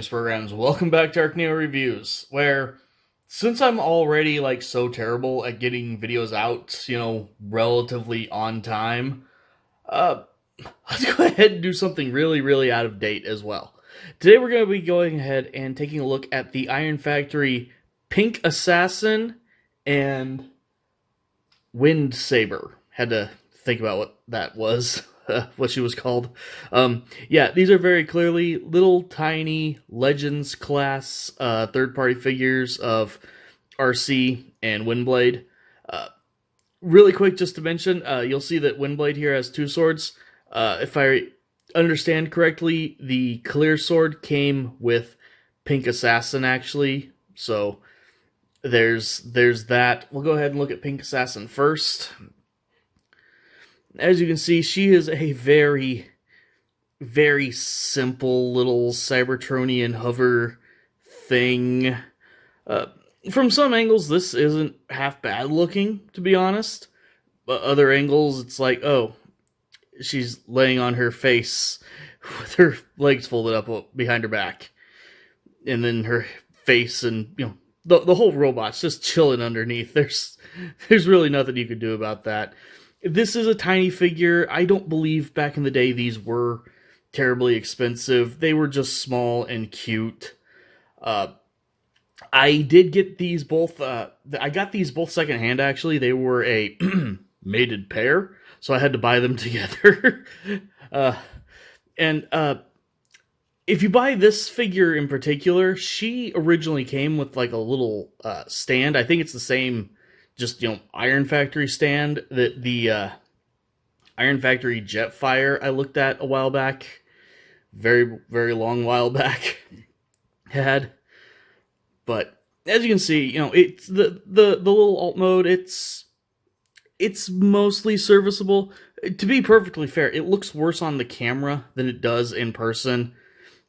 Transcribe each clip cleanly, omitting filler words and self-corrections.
Greetings, programs. Welcome back to ArcNeo Reviews, where since I'm already so terrible at getting videos out, relatively on time, uh, let's go ahead and do something really out of date as well. Today we're going to be going ahead and taking a look at the Iron Factory Pink Assassin and Windsaber. Had to think about what that was. What she was called. Yeah, these are very clearly little tiny Legends class third-party figures of Arcee and Windblade. Really quick, just to mention, you'll see that Windblade here has two swords. If I understand correctly, the clear sword came with Pink Assassin, actually. So there's that. We'll go ahead and look at Pink Assassin first. As you can see, she is a very simple little Cybertronian hover thing. From some angles, this isn't half bad looking, to be honest. But other angles, it's like, oh, she's laying on her face with her legs folded up behind her back. And then her face and, the whole robot's just chilling underneath. There's really nothing you could do about that. This is a tiny figure. I don't believe back in the day these were terribly expensive. They were just small and cute. I did get these both. I got these both secondhand, actually. They were a mated pair, so I had to buy them together. If you buy this figure in particular, she originally came with a little stand. I think it's the same, just, Iron Factory stand that the Iron Factory Jetfire I looked at a while back, very long while back, had. But as you can see, it's the little alt mode. It's mostly serviceable. To be perfectly fair, it looks worse on the camera than it does in person.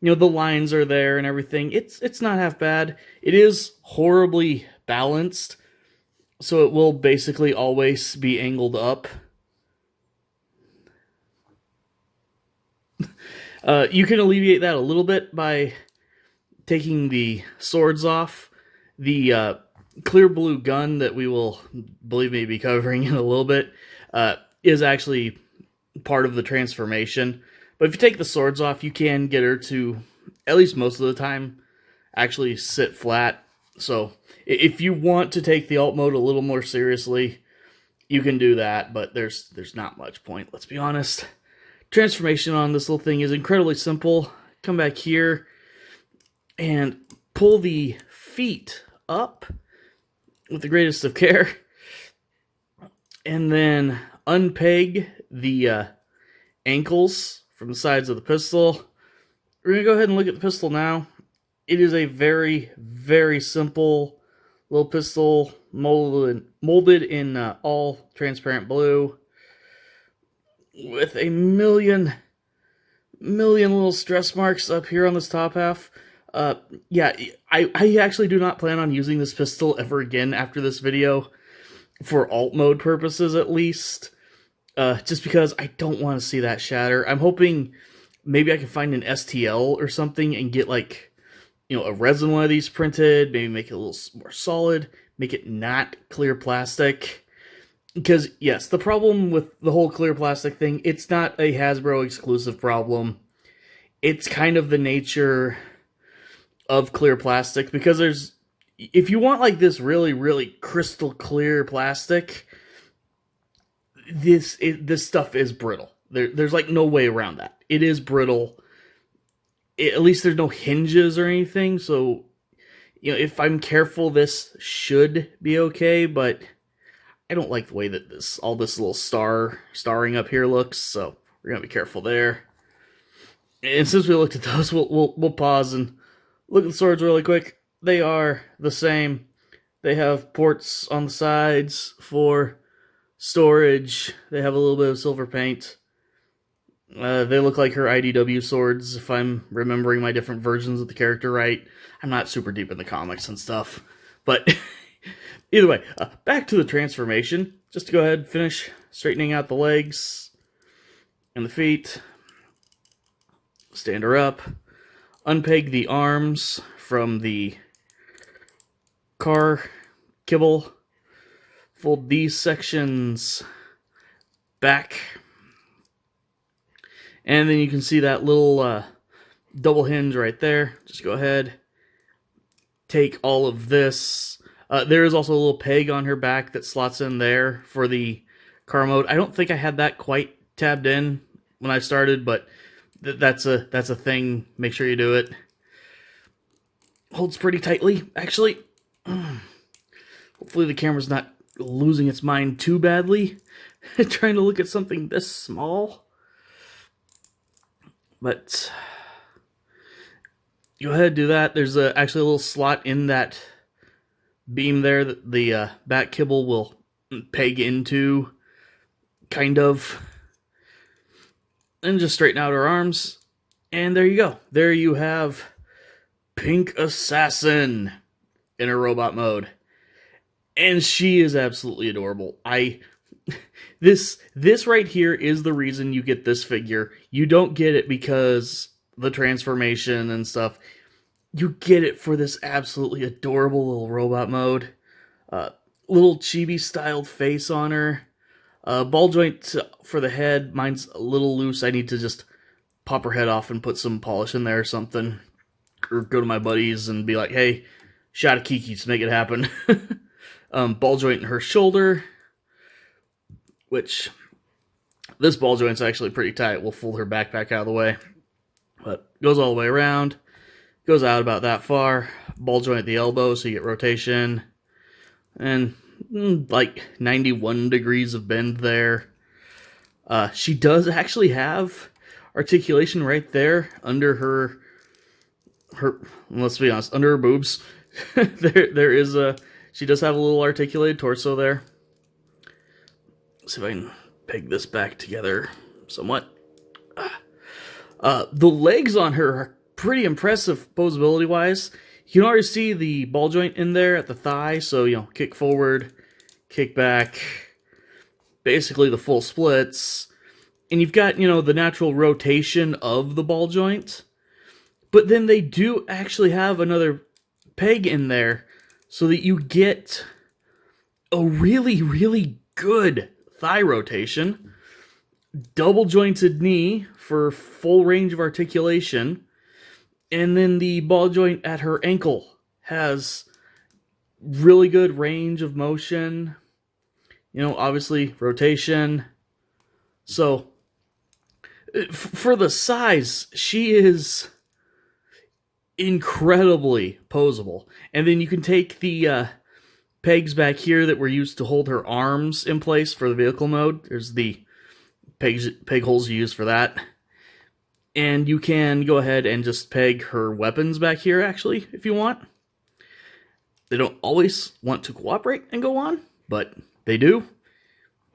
The lines are there and everything. It's not half bad. It is horribly balanced. So it will basically always be angled up. You can alleviate that a little bit by taking the swords off. The clear blue gun that we will, believe me, be covering in a little bit is actually part of the transformation. But if you take the swords off, you can get her to, at least most of the time, actually sit flat. So if you want to take the alt mode a little more seriously, you can do that, but there's not much point, let's be honest. Transformation on this little thing is incredibly simple. Come back here and pull the feet up with the greatest of care, and then unpeg the ankles from the sides of the pistol. We're going to go ahead and look at the pistol now. It is a very simple little pistol molded in all transparent blue with a million little stress marks up here on this top half. Yeah, I actually do not plan on using this pistol ever again after this video, for alt mode purposes at least, just because I don't want to see that shatter. I'm hoping maybe I can find an STL or something and get a resin one of these printed, maybe make it a little more solid, make it not clear plastic. Because, yes, the problem with the whole clear plastic thing, it's not a Hasbro exclusive problem. It's kind of the nature of clear plastic, because if you want this really crystal clear plastic, this stuff is brittle. There's no way around that. It is brittle. At least there's no hinges or anything, so, if I'm careful, this should be okay, but I don't like the way that all this little starring up here looks, so we're gonna be careful there. And since we looked at those, we'll pause and look at the swords really quick. They are the same. They have ports on the sides for storage. They have a little bit of silver paint. They look like her IDW swords, if I'm remembering my different versions of the character right. I'm not super deep in the comics and stuff. But either way, back to the transformation. Just to go ahead and finish straightening out the legs and the feet. Stand her up. unpeg the arms from the car kibble, fold these sections back, and then you can see that little double hinge right there. Just go ahead, take all of this. There is also a little peg on her back that slots in there for the car mode. I don't think I had that quite tabbed in when I started, but that's a thing. Make sure you do it. Holds pretty tightly, actually. Hopefully the camera's not losing its mind too badly trying to look at something this small. But go ahead and do that. There's actually a little slot in that beam there that the back kibble will peg into, kind of. And just straighten out her arms. And there you go. There you have Pink Assassin in her robot mode. And she is absolutely adorable. This right here is the reason you get this figure. You don't get it because the transformation and stuff. You get it for this absolutely adorable little robot mode. Little chibi styled face on her. Ball joint for the head. Mine's a little loose. I need to just pop her head off and put some polish in there or something. Or go to my buddies and be like, hey, shot a Kiki to make it happen. Ball joint in her shoulder. Which, this ball joint's actually pretty tight. We'll fold her backpack out of the way. But goes all the way around. Goes out about that far. Ball joint at the elbow so you get rotation. And like 91 degrees of bend there. She does actually have articulation right there under her let's be honest, under her boobs. there is she does have a little articulated torso there. Let's see if I can peg this back together somewhat. The legs on her are pretty impressive posability wise. You can already see the ball joint in there at the thigh, so kick forward, kick back, basically the full splits. And you've got, the natural rotation of the ball joint. But then they do actually have another peg in there so that you get a really, really good thigh rotation. Double jointed knee for full range of articulation. And then the ball joint at her ankle has really good range of motion. Obviously rotation. So, for the size, she is incredibly posable. And then you can take the pegs back here that were used to hold her arms in place for the vehicle mode. There's the peg holes you use for that. And you can go ahead and just peg her weapons back here, actually, if you want. They don't always want to cooperate and go on, but they do.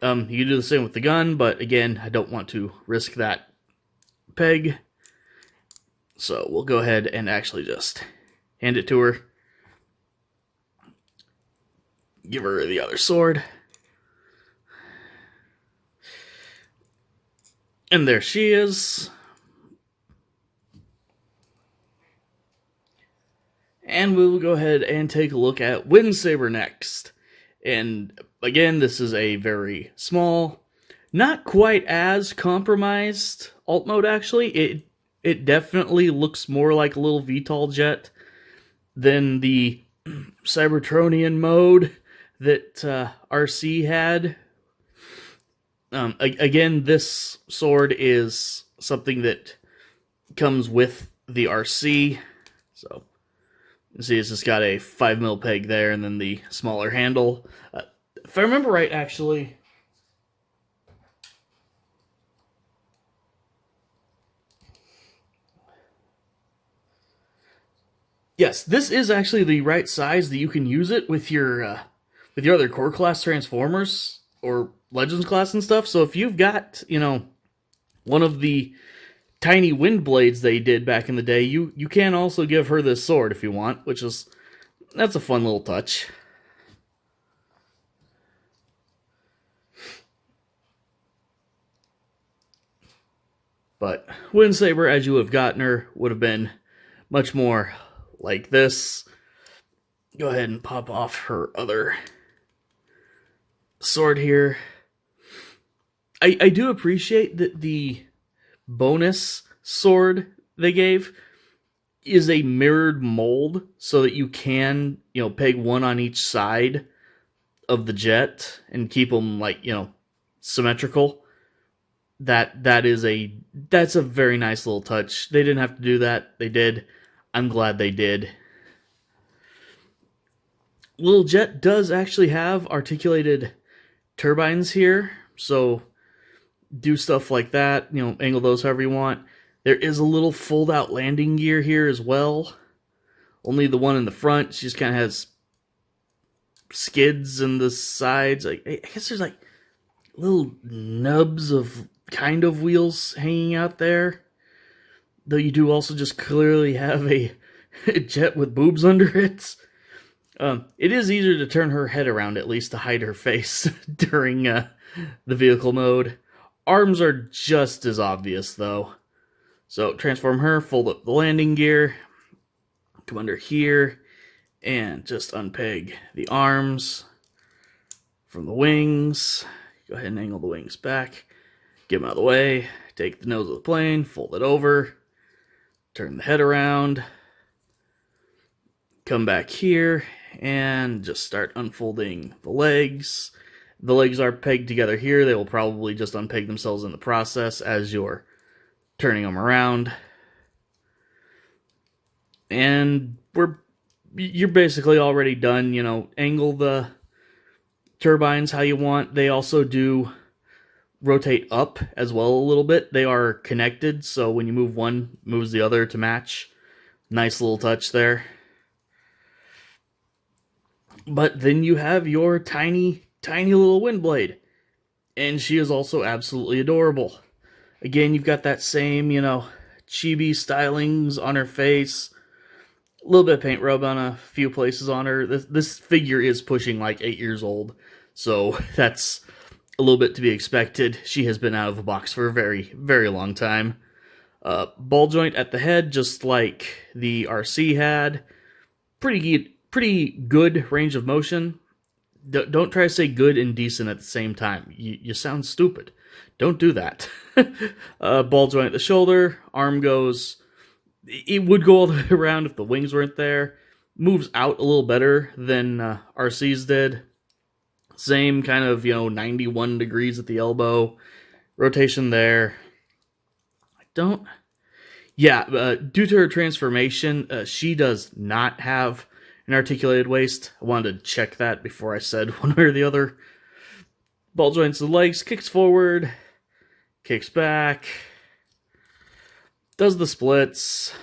You can do the same with the gun, but again, I don't want to risk that peg. So we'll go ahead and actually just hand it to her. Give her the other sword. And there she is. And we will go ahead and take a look at Windsaber next. And again, this is a very small, not quite as compromised alt mode actually. It definitely looks more like a little VTOL jet than the Cybertronian mode that Arcee had. Again, this sword is something that comes with the Arcee. So, you see it's just got a 5mm peg there and then the smaller handle. If I remember right, actually... Yes, this is actually the right size that you can use it with your other core class Transformers or Legends class and stuff. So if you've got, one of the tiny Windblades they did back in the day, you can also give her this sword if you want, that's a fun little touch. But Windsaber, as you have gotten her, would have been much more like this. Go ahead and pop off her other sword here. I do appreciate that the bonus sword they gave is a mirrored mold so that you can, peg one on each side of the jet and keep them symmetrical. That's a very nice little touch. They didn't have to do that. They did. I'm glad they did. Little jet does actually have articulated turbines here, so do stuff like that, angle those however you want. There is a little fold-out landing gear here as well. Only the one in the front. She just kind of has skids in the sides. I guess there's little nubs of kind of wheels hanging out there. Though you do also just clearly have a jet with boobs under it. It is easier to turn her head around, at least, to hide her face during the vehicle mode. Arms are just as obvious, though. So, transform her, fold up the landing gear, come under here, and just unpeg the arms from the wings. Go ahead and angle the wings back, get them out of the way, take the nose of the plane, fold it over, turn the head around, come back here, and just start unfolding the legs. The legs are pegged together here. They will probably just unpeg themselves in the process as you're turning them around. And you're basically already done. Angle the turbines how you want. They also do rotate up as well a little bit. They are connected, so when you move one, moves the other to match. Nice little touch there. But then you have your tiny little Windblade. And she is also absolutely adorable. Again, you've got that same, chibi stylings on her face. A little bit of paint rub on a few places on her. This figure is pushing 8 years old. So that's a little bit to be expected. She has been out of the box for a very, very long time. Ball joint at the head, just like the Arcee had. Pretty good range of motion. Don't try to say good and decent at the same time. You sound stupid. Don't do that. Ball joint at the shoulder. Arm goes... It would go all the way around if the wings weren't there. Moves out a little better than Arcee's did. Same kind of, 91 degrees at the elbow. Rotation there. Due to her transformation, she does not have an articulated waist. I wanted to check that before I said one way or the other. Ball joints the legs, kicks forward, kicks back, does the splits.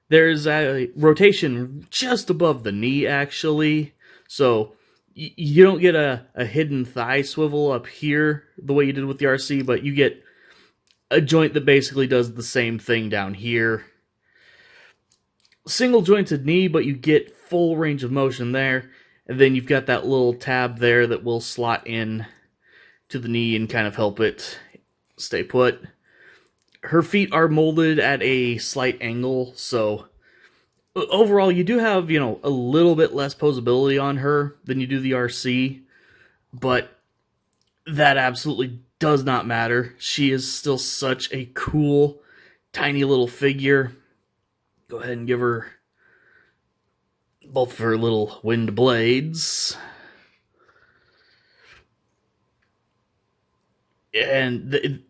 There's a rotation just above the knee, actually. So you don't get a hidden thigh swivel up here the way you did with the Arcee, but you get a joint that basically does the same thing down here. Single jointed knee, but you get full range of motion there. And then you've got that little tab there that will slot in to the knee and kind of help it stay put. Her feet are molded at a slight angle, so overall you do have, a little bit less posability on her than you do the Arcee, but that absolutely does not matter. She is still such a cool, tiny little figure. Go ahead and give her both of her little wind blades. And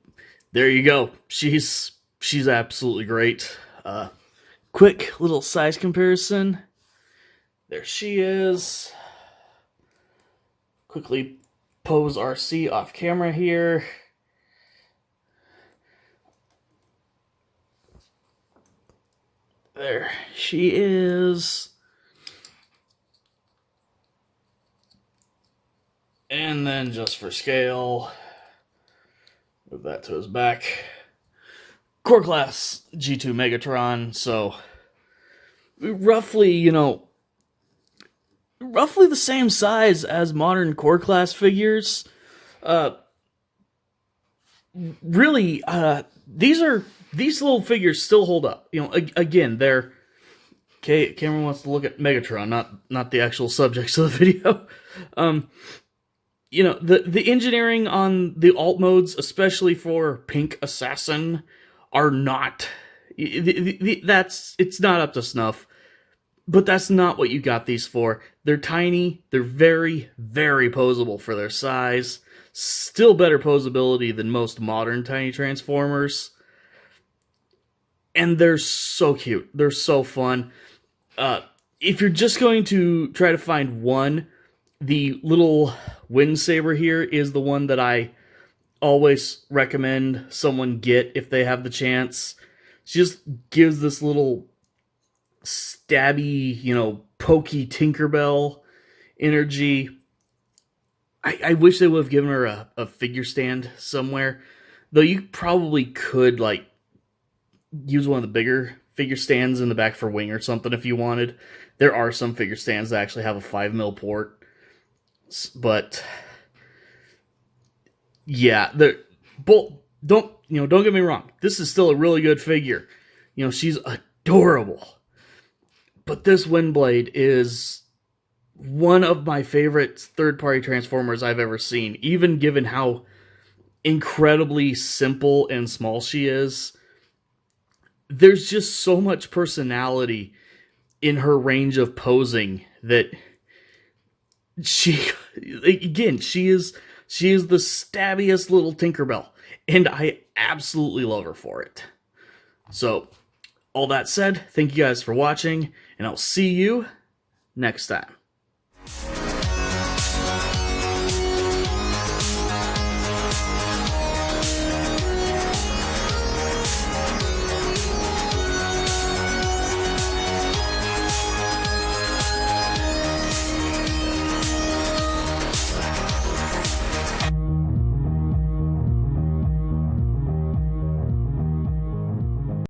there you go. She's absolutely great. Quick little size comparison. There she is. Quickly pose Arcee off camera here. There she is. And then just for scale, move that to his back. Core class G2 Megatron, so roughly, roughly the same size as modern core class figures. Really, these little figures still hold up. Again, they're Okay, Cameron wants to look at Megatron, not the actual subjects of the video. You know, the engineering on the alt modes, especially for Pink Assassin, are not. It's not up to snuff. But that's not what you got these for. They're tiny. They're very, very posable for their size. Still better posability than most modern tiny transformers. And they're so cute. They're so fun. If you're just going to try to find one, the little Windsaber here is the one that I always recommend someone get if they have the chance. She just gives this little stabby, you know, pokey Tinkerbell energy. I wish they would have given her a figure stand somewhere. Though you probably could, like, use one of the bigger figure stands in the back for Wing or something if you wanted. There are some figure stands that actually have a 5mm port. But yeah, they're both, don't get me wrong. This is still a really good figure. You know, she's adorable. But this Windblade is one of my favorite third-party Transformers I've ever seen, even given how incredibly simple and small she is. There's just so much personality in her range of posing that she is the stabbiest little Tinkerbell, and I absolutely love her for it. So, all that said, thank you guys for watching, and I'll see you next time.